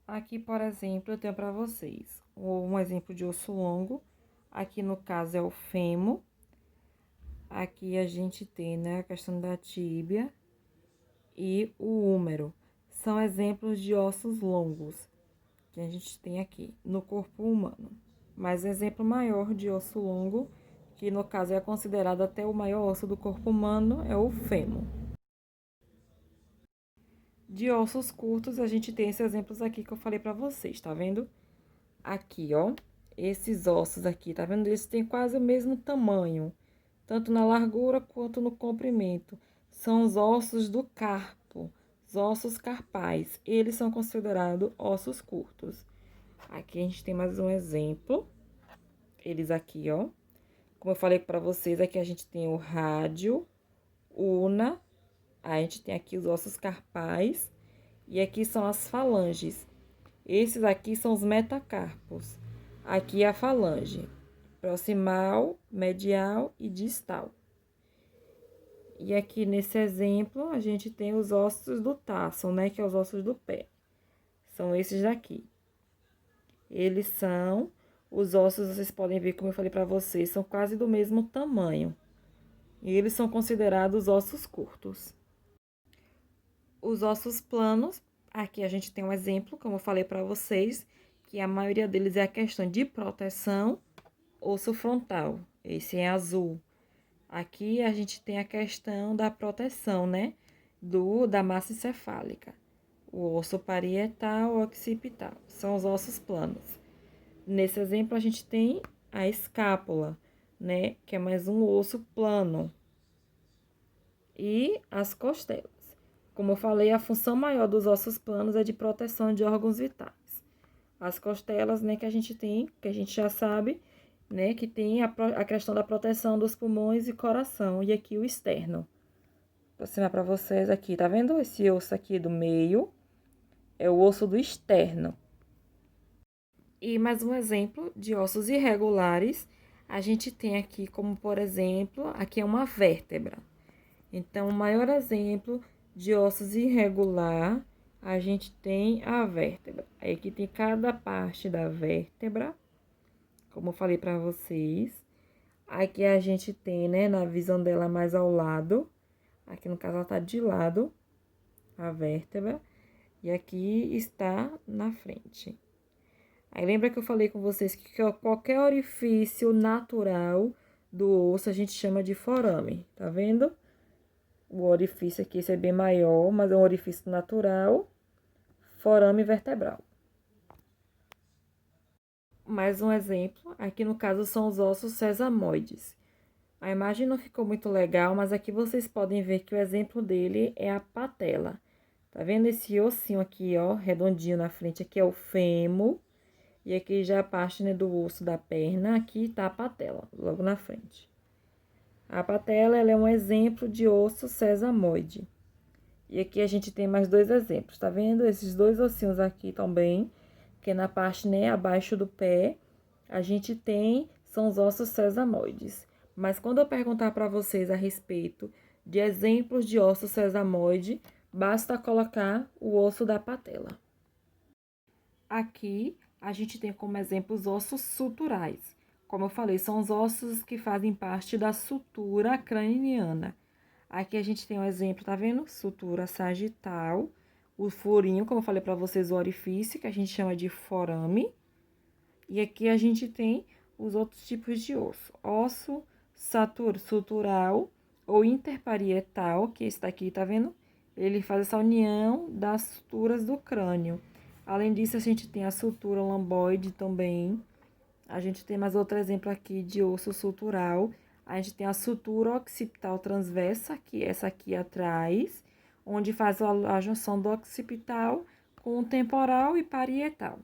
Aqui, por exemplo, eu tenho para vocês um exemplo de osso longo. Aqui, no caso, é o fêmur. Aqui, a gente tem, né, a questão da tíbia e o húmero. São exemplos de ossos longos que a gente tem aqui no corpo humano. Mas exemplo maior de osso longo, que no caso é considerado até o maior osso do corpo humano, é o fêmur. De ossos curtos, a gente tem esses exemplos aqui que eu falei para vocês, tá vendo? Aqui, ó, esses ossos aqui, tá vendo? Eles têm quase o mesmo tamanho, tanto na largura quanto no comprimento. São os ossos do carpo, os ossos carpais. Eles são considerados ossos curtos. Aqui a gente tem mais um exemplo. Eles aqui, ó. Como eu falei para vocês, aqui a gente tem o rádio, una, a gente tem aqui os ossos carpais e aqui são as falanges. Esses aqui são os metacarpos. Aqui é a falange, proximal, medial e distal. E aqui nesse exemplo, a gente tem os ossos do tarsal, né? Que é os ossos do pé. São esses daqui. Eles são os ossos, vocês podem ver, como eu falei para vocês, são quase do mesmo tamanho. E eles são considerados ossos curtos. Os ossos planos, aqui a gente tem um exemplo, como eu falei para vocês, que a maioria deles é a questão de proteção, osso frontal, esse é azul. Aqui a gente tem a questão da proteção, né, da massa encefálica. O osso parietal, occipital, são os ossos planos. Nesse exemplo a gente tem a escápula, né, que é mais um osso plano. E as costelas. Como eu falei, a função maior dos ossos planos é de proteção de órgãos vitais. As costelas, né, que a gente tem, que a gente já sabe, né, que tem a questão da proteção dos pulmões e coração. E aqui o externo. Vou aproximar para vocês aqui, tá vendo? Esse osso aqui do meio é o osso do externo. E mais um exemplo de ossos irregulares, a gente tem aqui como, por exemplo, aqui é uma vértebra. Então, o maior exemplo de ossos irregular, a gente tem a vértebra. Aí, aqui tem cada parte da vértebra, como eu falei para vocês. Aqui a gente tem, né, na visão dela mais ao lado. Aqui, no caso, ela tá de lado, a vértebra. E aqui está na frente. Aí, lembra que eu falei com vocês que qualquer orifício natural do osso a gente chama de forame, tá vendo? O orifício aqui, esse é bem maior, mas é um orifício natural, forame vertebral. Mais um exemplo, aqui no caso são os ossos sesamoides. A imagem não ficou muito legal, mas aqui vocês podem ver que o exemplo dele é a patela. Tá vendo esse ossinho aqui, ó, redondinho na frente? Aqui é o fêmur, e aqui já a parte, né, do osso da perna, aqui tá a patela, logo na frente. A patela, ela é um exemplo de osso sesamoide. E aqui a gente tem mais dois exemplos, tá vendo? Esses dois ossinhos aqui também, que na parte, né, abaixo do pé, a gente tem, são os ossos sesamoides. Mas quando eu perguntar para vocês a respeito de exemplos de osso sesamoide, basta colocar o osso da patela. Aqui, a gente tem como exemplo os ossos suturais. Como eu falei, são os ossos que fazem parte da sutura craniana. Aqui a gente tem um exemplo, tá vendo? Sutura sagital, o furinho, como eu falei para vocês, o orifício, que a gente chama de forame. E aqui a gente tem os outros tipos de osso. Osso sutural ou interparietal, que esse daqui, tá vendo? Ele faz essa união das suturas do crânio. Além disso, a gente tem a sutura lomboide também. A gente tem mais outro exemplo aqui de osso sutural. A gente tem a sutura occipital transversa, que é essa aqui atrás, onde faz a junção do occipital com o temporal e parietal.